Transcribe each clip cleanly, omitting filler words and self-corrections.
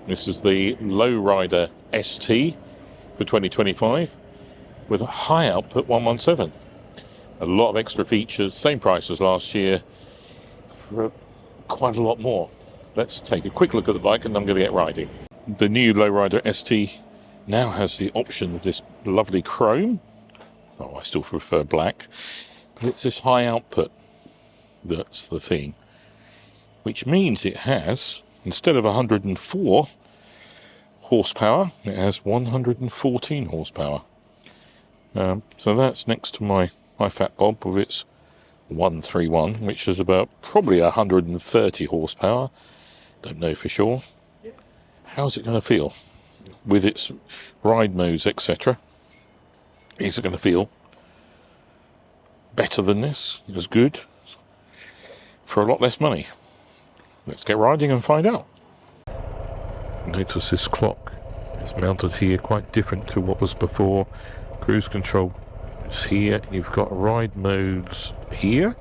This is the Lowrider ST for 2025 with a high output 117. A lot of extra features, same price as last year, for quite a lot more. Let's take a quick look at the bike and I'm going to get riding. The new Lowrider ST now has the option of this lovely chrome. Oh, I still prefer black, but it's this high output that's the thing, which means it has, instead of 104 horsepower, it has 114 horsepower. So that's next to my Fat Bob with its 131, which is about probably 130 horsepower. Don't know for sure. How's it going to feel with its ride modes, etc.? Is it going to feel better than this? As good? For a lot less money? Let's get riding and find out. Notice this clock is mounted here, quite different to what was before. Cruise control is here. You've got ride modes here.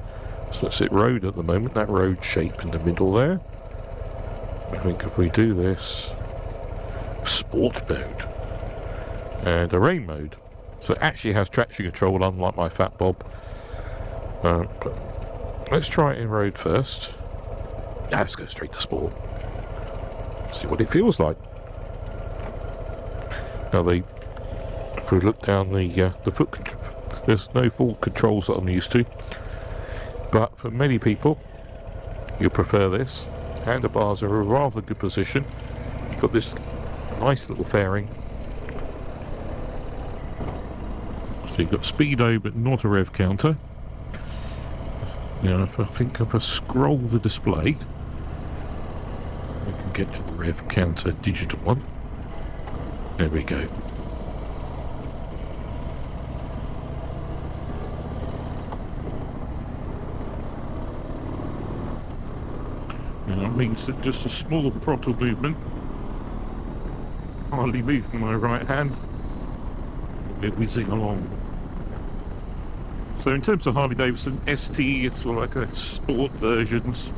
So let's hit road at the moment, that road shape in the middle there. I think if we do this, sport mode and a rain mode. So it actually has traction control, unlike my Fat Bob. But let's try it in road first. Let's go straight to sport. See what it feels like. Now if we look down the foot control, there's no full controls that I'm used to. But for many people, you prefer this. Handlebars are a rather good position. You've got this nice little fairing. So you've got speedo but not a rev counter. Now if I scroll the display, we can get to the rev counter digital one. There we go. Now that means that just a small throttle movement, hardly moving my right hand, we're whizzing along. So in terms of Harley Davidson ST, it's sort of like a sport versions.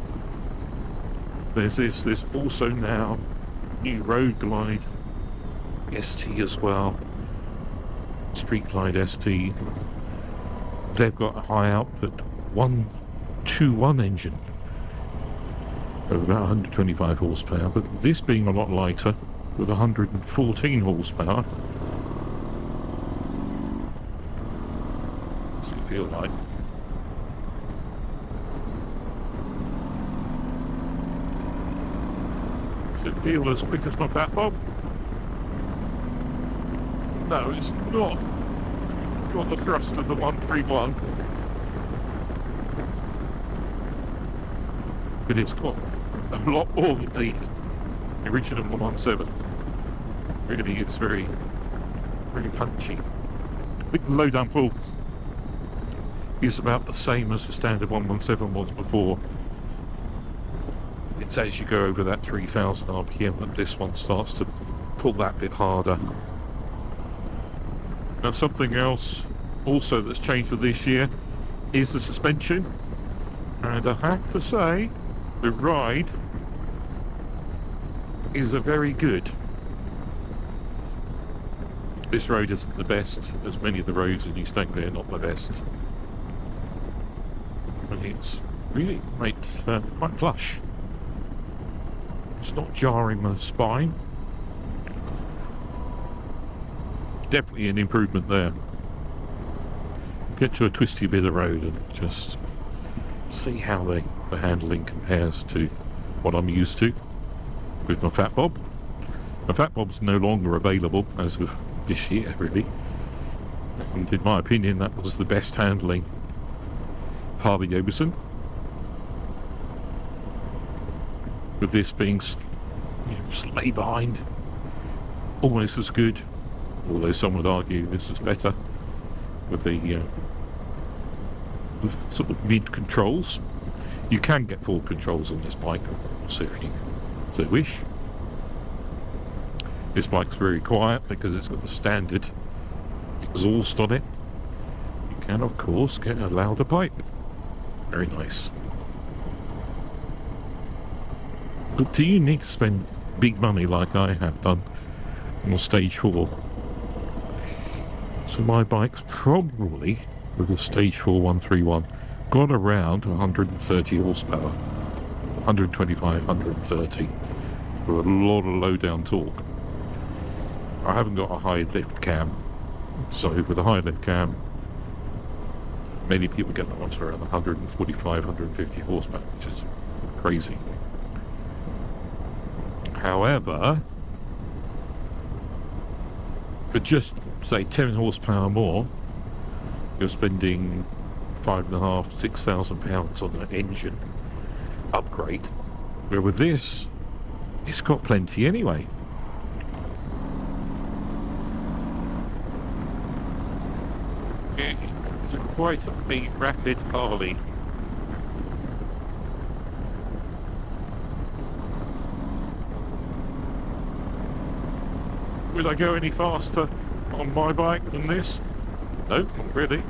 There's also now new Road Glide ST as well, Street Glide ST. They've got a high output 121 engine of about 125 horsepower, but this being a lot lighter with 114 horsepower. What's it feel like? Does it feel as quick as my Fat Bob? No, it's not got the thrust of the 131, but it's got a lot more than the original 117. Really, it's very punchy. I think the low down pull is about the same as the standard 117 was before. It's as you go over that 3000 RPM that this one starts to pull that bit harder. Now something else also that's changed for this year is the suspension, and I have to say the ride is a very good. This road isn't the best, as many of the roads in East Anglia are not the best, but it's really made quite plush. It's not jarring my spine. Definitely an improvement there. Get to a twisty bit of road and just see how the handling compares to what I'm used to with my Fat Bob. My Fat Bob's no longer available as of this year, really. And in my opinion, that was the best handling Harley Davidson. With this being just lay behind, almost as good, although some would argue this is better with the sort of mid controls. You can get full controls on this bike, of course, if you so wish. This bike's very quiet because it's got the standard exhaust on it. You can, of course, get a louder pipe. Very nice. But do you need to spend big money like I have done on stage 4. So my bike's probably, with a stage 4 131, got around 130 horsepower, 125, 130, with a lot of low down torque. I haven't got a high lift cam, so with a high lift cam, many people get that one to around 145, 150 horsepower, which is crazy. However, for just say 10 horsepower more, you're spending £5,500 to £6,000 on an engine upgrade. Where with this, it's got plenty anyway. It's quite a big rapid Harley. Will I go any faster on my bike than this? No, not really.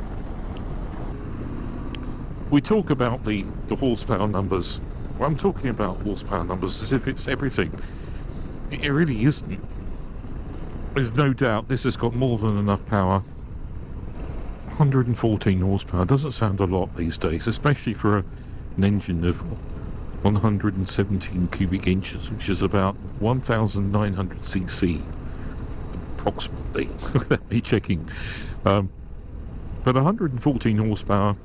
We talk about the horsepower numbers. Well, I'm talking about horsepower numbers as if it's everything. It really isn't. There's no doubt this has got more than enough power. 114 horsepower doesn't sound a lot these days, especially for an engine of 117 cubic inches, which is about 1,900 cc. Approximately, without me checking. But 114 horsepower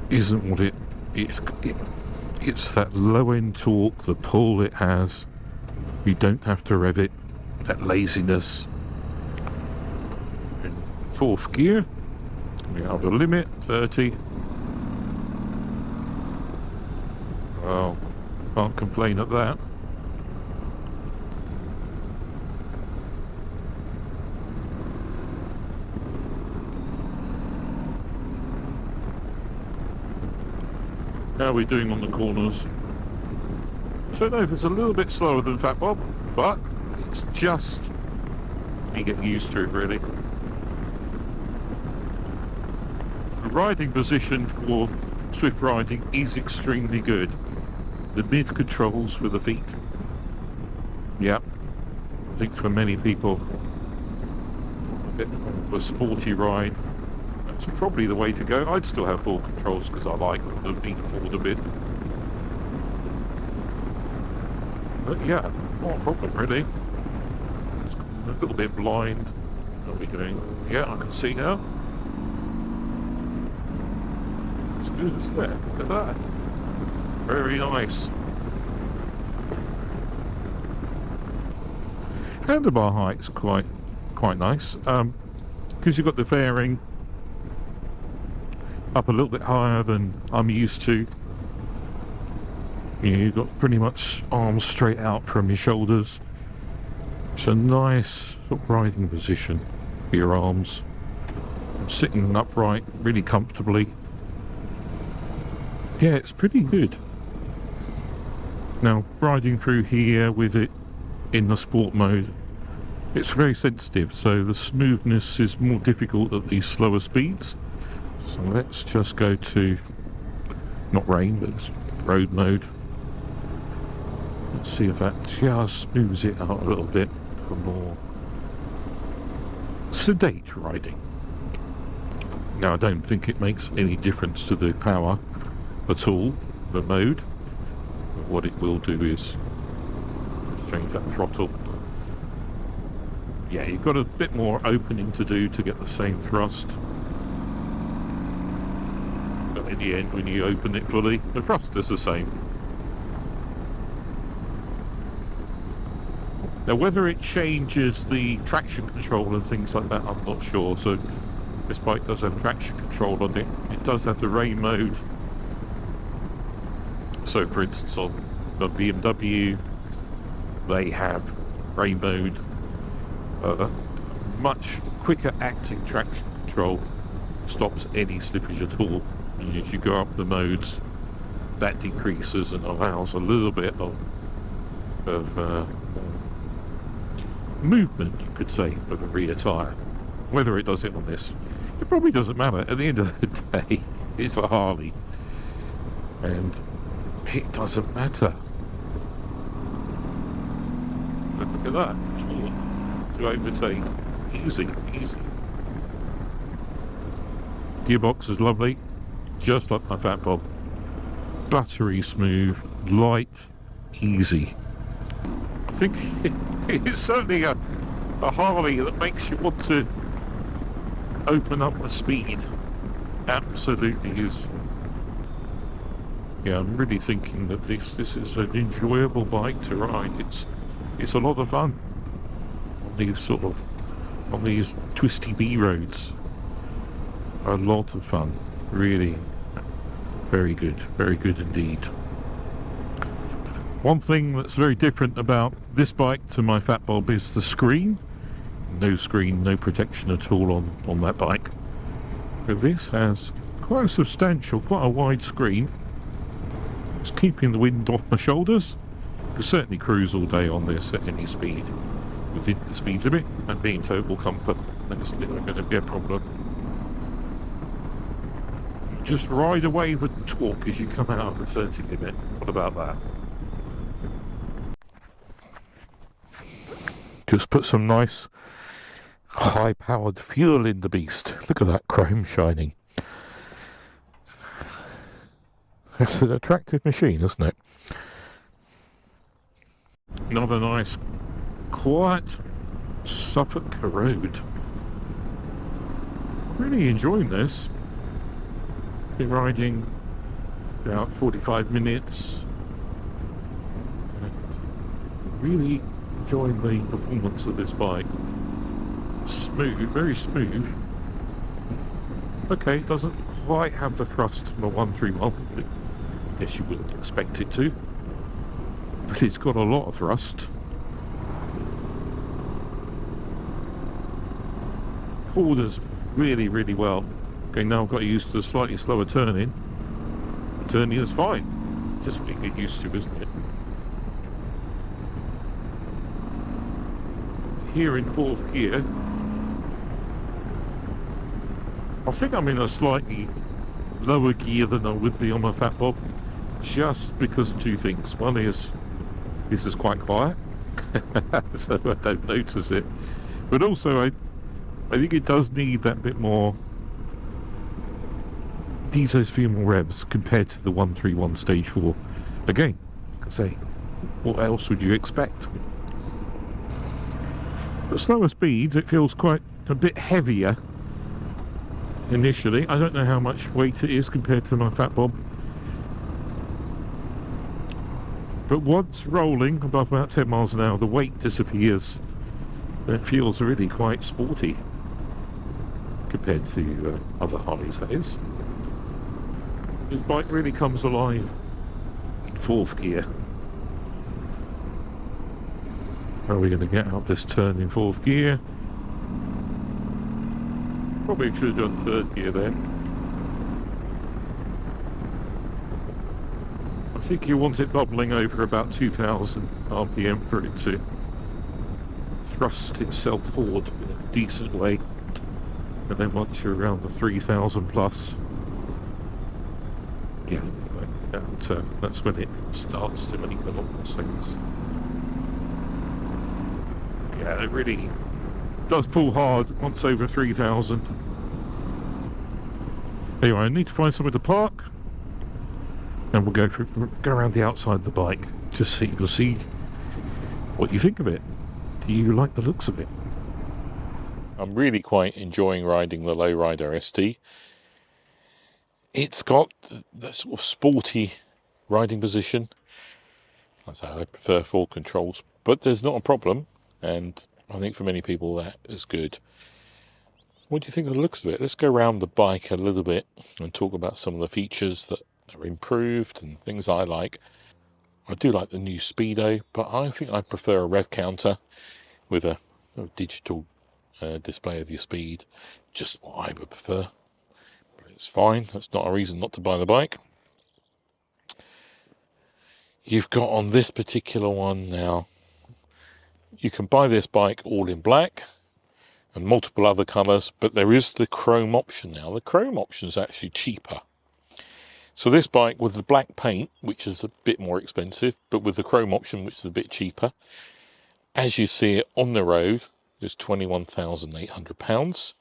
isn't what it's that low end torque, the pull it has. You don't have to rev it, that laziness. In 4th gear, we have a limit, 30. Well, can't complain at that. How are we doing on the corners? I don't know if it's a little bit slower than Fat Bob, but it's just me getting used to it really. The riding position for Swift riding is extremely good. The mid controls with the feet. Yeah, I think for many people, a bit of a sporty ride. It's probably the way to go. I'd still have full controls because I like the feet forward a bit. But yeah, not a problem really. It's a little bit blind. What are we doing? Yeah, I can see now. It's good, isn't it? Look at that. Very nice. Handlebar height's quite nice. Because you've got the fairing up a little bit higher than I'm used to. You've got pretty much arms straight out from your shoulders. It's a nice sort of riding position for your arms. I'm sitting upright really comfortably. Yeah, it's pretty good. Now, riding through here with it in the sport mode, it's very sensitive, so the smoothness is more difficult at these slower speeds. So let's just go to, not rain, but road mode. Let's see if that just smooths it out a little bit for more sedate riding. Now, I don't think it makes any difference to the power at all, the mode. But what it will do is change that throttle. Yeah, you've got a bit more opening to do to get the same thrust. But in the end, when you open it fully, the thrust is the same. Now, whether it changes the traction control and things like that, I'm not sure. So this bike does have traction control on it. It does have the rain mode. So for instance, on the BMW, they have rain mode. Much quicker acting traction control stops any slippage at all. And as you go up the modes, that decreases and allows a little bit of movement, you could say, of a rear tyre. Whether it does it on this, it probably doesn't matter. At the end of the day, it's a Harley, and it doesn't matter. Look at that. To overtake. Easy, easy. Gearbox is lovely, just like my Fat Bob. Buttery smooth, light, easy. I think it's certainly a Harley that makes you want to open up the speed. Absolutely is. Yeah, I'm really thinking that this is an enjoyable bike to ride. It's a lot of fun on these twisty B roads. A lot of fun, really. Very good indeed. One thing that's very different about this bike to my Fat Bob is the screen. No screen, no protection at all on that bike. But this has quite a substantial, quite a wide screen. It's keeping the wind off my shoulders. You can certainly cruise all day on this at any speed, within the speed limit, and be in total comfort. That's never going to be a problem. Just ride away with the torque as you come out of the 30 limit. What about that? Just put some nice high-powered fuel in the beast. Look at that chrome shining. It's an attractive machine, isn't it? Another nice, quiet Suffolk road. Really enjoying this. Been riding about 45 minutes. Really enjoying the performance of this bike. Smooth, very smooth. Okay, doesn't quite have the thrust of a 131. I guess you wouldn't expect it to. But it's got a lot of thrust. Quarters really, really well. Okay, now I've got used to a slightly slower turning. Turning is fine. Just what you get used to, isn't it? Here in 4th gear, I think I'm in a slightly lower gear than I would be on my Fat Bob, just because of two things. One is, this is quite quiet, so I don't notice it. But also, I think it does need that bit more, needs those few more revs compared to the 131 stage 4. Again, I say, what else would you expect? At slower speeds, it feels quite a bit heavier initially. I don't know how much weight it is compared to my Fat Bob. But once rolling above about 10 miles an hour, the weight disappears. And it feels really quite sporty compared to other Harleys, that is. This bike really comes alive in 4th gear. How are we going to get out this turn in 4th gear? Probably should have done 3rd gear then. I think you want it bubbling over about 2000 RPM for it to thrust itself forward in a decent way. And then once you're around the 3000 plus, yeah, that's when it starts to make a lot more sense. Yeah, it really does pull hard once over 3000. Anyway, I need to find somewhere to park, and we'll go around the outside of the bike just so you can see what you think of it. Do you like the looks of it? I'm really quite enjoying riding the Lowrider ST. It's got that sort of sporty riding position. As I prefer full controls, but there's not a problem, and I think for many people that is good. What do you think of the looks of it? Let's go around the bike a little bit and talk about some of the features that are improved and things I like. I do like the new speedo, but I think I prefer a rev counter with a digital display of your speed. Just what I would prefer. But it's fine. That's not a reason not to buy the bike. You've got on this particular one now, you can buy this bike all in black and multiple other colours, but there is the chrome option now. The chrome option is actually cheaper. So this bike with the black paint, which is a bit more expensive, but with the chrome option, which is a bit cheaper, as you see it on the road, is £21,800.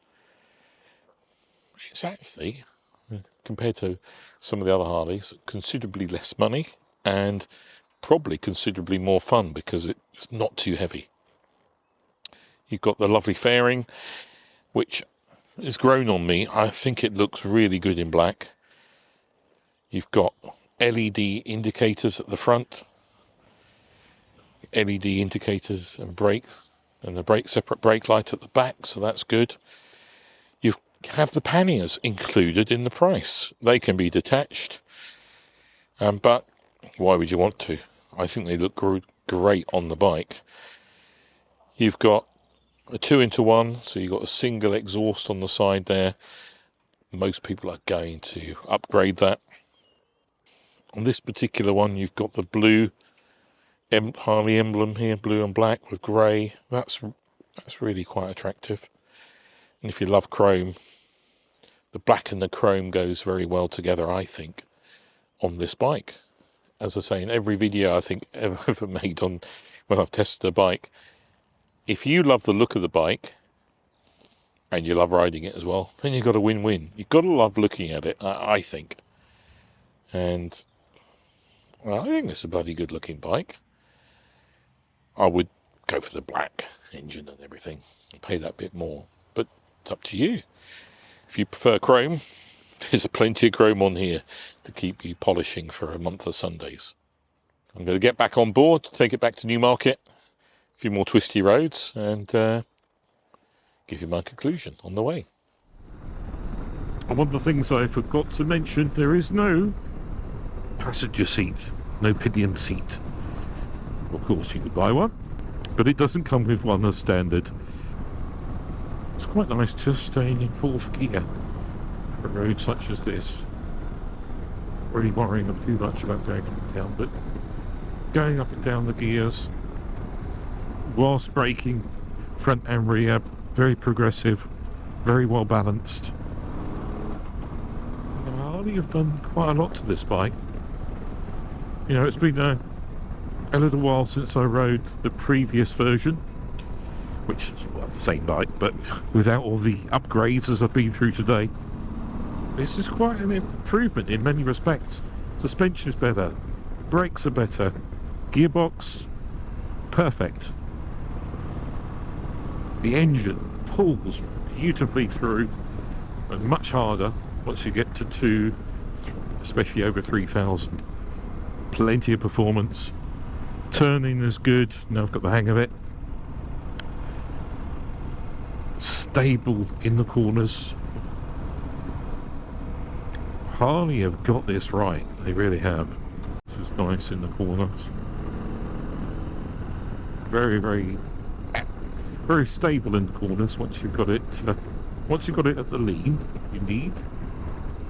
It's actually, compared to some of the other Harleys, considerably less money and probably considerably more fun because it's not too heavy. You've got the lovely fairing, which has grown on me. I think it looks really good in black. You've got LED indicators at the front, LED indicators and brakes, and the separate brake light at the back, so that's good. You have the panniers included in the price. They can be detached, but why would you want to? I think they look great on the bike. You've got a 2-into-1, so you've got a single exhaust on the side there. Most people are going to upgrade that. On this particular one, you've got the blue Harley emblem here, blue and black with grey. That's really quite attractive. And if you love chrome, the black and the chrome goes very well together, I think, on this bike. As I say, in every video I think ever made on when I've tested a bike, if you love the look of the bike and you love riding it as well, then you've got a win-win. You've got to love looking at it, I think. And well, I think it's a bloody good looking bike. I would go for the black engine and everything and pay that bit more, but it's up to you. If you prefer chrome, there's plenty of chrome on here to keep you polishing for a month of Sundays. I'm going to get back on board, take it back to Newmarket, a few more twisty roads, and give you my conclusion on the way. And one of the things I forgot to mention, there is no passenger seat, no pillion seat. Of course you could buy one, but it doesn't come with one as standard. It's quite nice just staying in fourth gear for a road such as this. Not really worrying them too much about going up and down, but going up and down the gears whilst braking front and rear, very progressive, very well balanced. Harley have done quite a lot to this bike. You know, it's been a little while since I rode the previous version, which is the same bike, but without all the upgrades as I've been through today. This is quite an improvement in many respects. Suspension is better, brakes are better, gearbox, perfect. The engine pulls beautifully through, and much harder once you get to 2, especially over 3,000. Plenty of performance. Turning is good, now I've got the hang of it. Stable in the corners. Harley have got this right, they really have. This is nice in the corners. Very, very, very stable in the corners once you've got it. Once you've got it at the lean you need,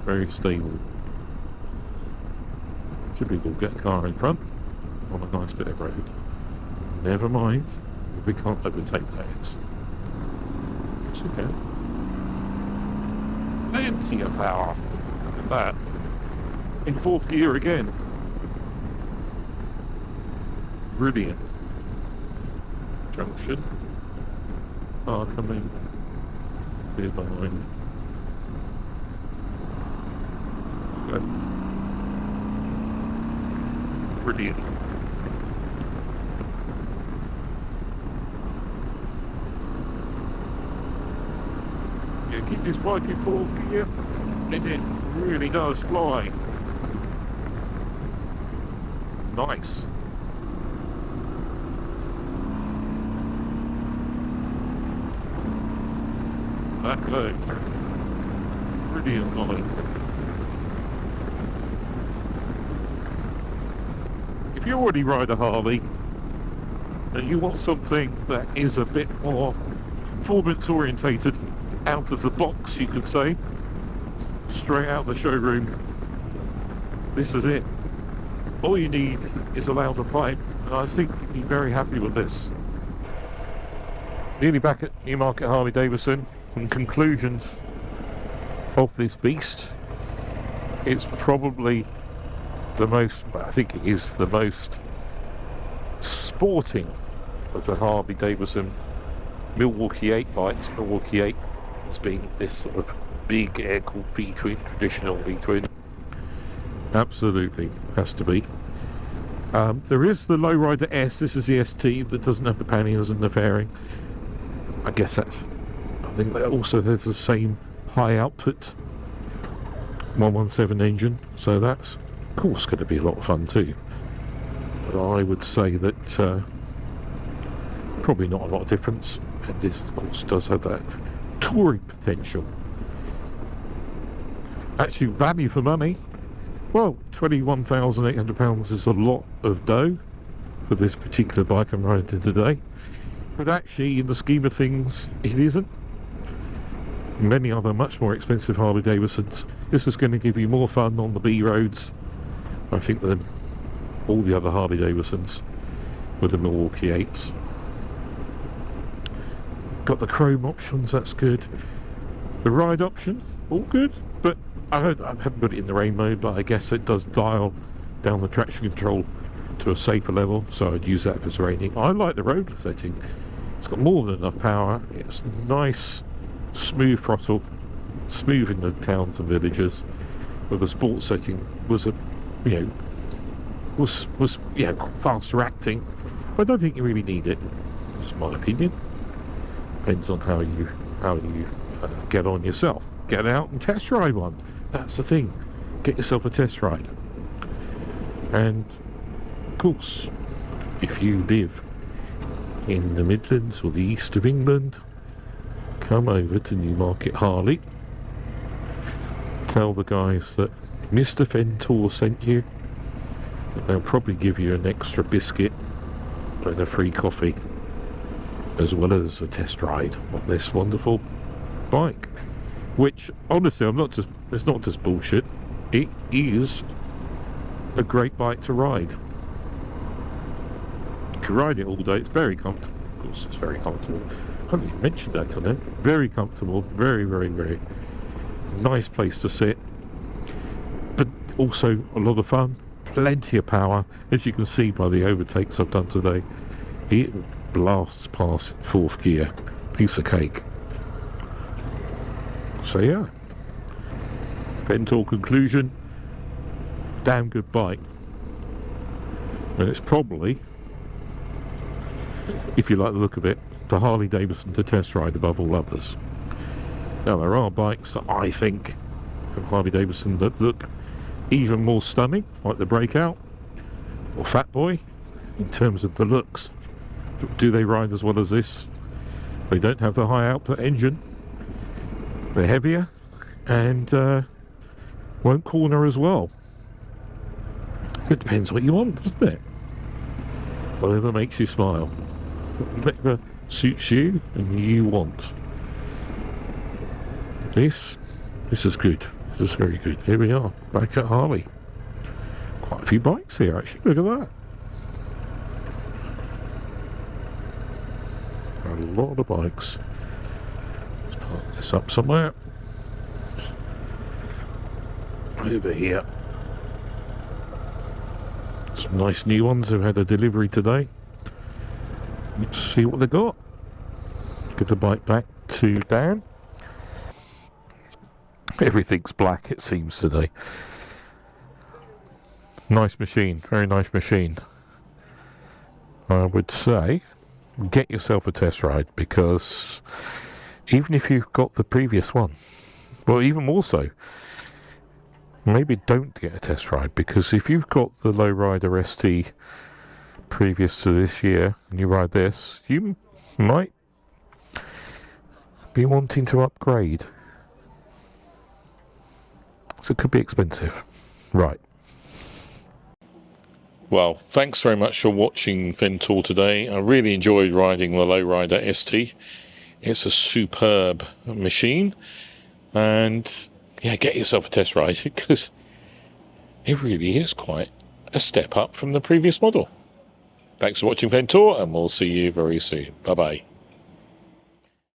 very stable. Typical get a car in front on a nice bit of road. Never mind, we can't overtake that. It's okay. Plenty of power. Look at that. In fourth gear again. Brilliant. Junction. Car coming. Clear behind. Good. Brilliant. Yeah, keep this bike in fourth gear, and it really does fly. Nice. That look. Brilliant line. If you already ride a Harley and you want something that is a bit more performance orientated, out of the box you could say, straight out the showroom, this is it. All you need is a louder pipe, and I think you'd be very happy with this. Nearly back at Newmarket Harley Davidson. In conclusions of this beast, it's probably the most, I think it is the most sporting of the Harley Davidson Milwaukee-Eight bikes. Milwaukee-Eight has been this sort of big air-cooled V-twin, traditional V-twin. Absolutely, has to be. There is the Lowrider S, this is the ST that doesn't have the panniers and the fairing. I guess I think that also has the same high output 117 engine, so that's of course going to be a lot of fun too. But I would say that probably not a lot of difference, and this of course does have that touring potential. Actually, value for money, well, £21,800 is a lot of dough for this particular bike I'm riding today, but actually in the scheme of things it isn't. Many other much more expensive Harley Davidsons, this is going to give you more fun on the B roads, I think, than all the other Harley Davidsons with the Milwaukee-Eights. Got the chrome options, that's good. The ride options, all good, but I haven't put it in the rain mode, but I guess it does dial down the traction control to a safer level, so I'd use that if it's raining. I like the road setting. It's got more than enough power. It's nice, smooth throttle, smooth in the towns and villages. But the sports setting was faster acting. But I don't think you really need it. Just my opinion. Depends on how you get on yourself. Get out and test ride one. That's the thing. Get yourself a test ride. And of course, if you live in the Midlands or the east of England, come over to Newmarket Harley. Tell the guys that Mr. Fentor sent you. They'll probably give you an extra biscuit and a free coffee, as well as a test ride on this wonderful bike. Which, honestly, it's not just bullshit. It is a great bike to ride. You can ride it all day. It's very comfortable. Of course, it's very comfortable. I haven't even mentioned that on it. Very comfortable. Very, very, very nice place to sit. But also a lot of fun. Plenty of power. As you can see by the overtakes I've done today, it blasts past fourth gear. Piece of cake. So yeah, Fentor conclusion, damn good bike. And it's probably, if you like the look of it, the Harley Davidson to test ride above all others. Now there are bikes that I think from Harley Davidson that look even more stunning, like the Breakout or Fat Boy, in terms of the looks. Do they ride as well as this? They don't have the high output engine. They're heavier and won't corner as well. It depends what you want, doesn't it? Whatever makes you smile. Whatever suits you and you want. This is good. This is very good. Here we are, back at Harley. Quite a few bikes here actually, look at that. A lot of bikes. Let's park this up somewhere. Over here. Some nice new ones who've had a delivery today. Let's see what they got. Give the bike back to Dan. Everything's black it seems today. Nice machine, very nice machine. I would say get yourself a test ride, because even if you've got the previous one, well, even more so, maybe don't get a test ride, because if you've got the Lowrider ST previous to this year and you ride this, you might be wanting to upgrade. So it could be expensive. Right. Well, thanks very much for watching Fentor today. I really enjoyed riding the Lowrider ST. It's a superb machine, and yeah, get yourself a test ride, because it really is quite a step up from the previous model. Thanks for watching Fentor, and we'll see you very soon. Bye bye.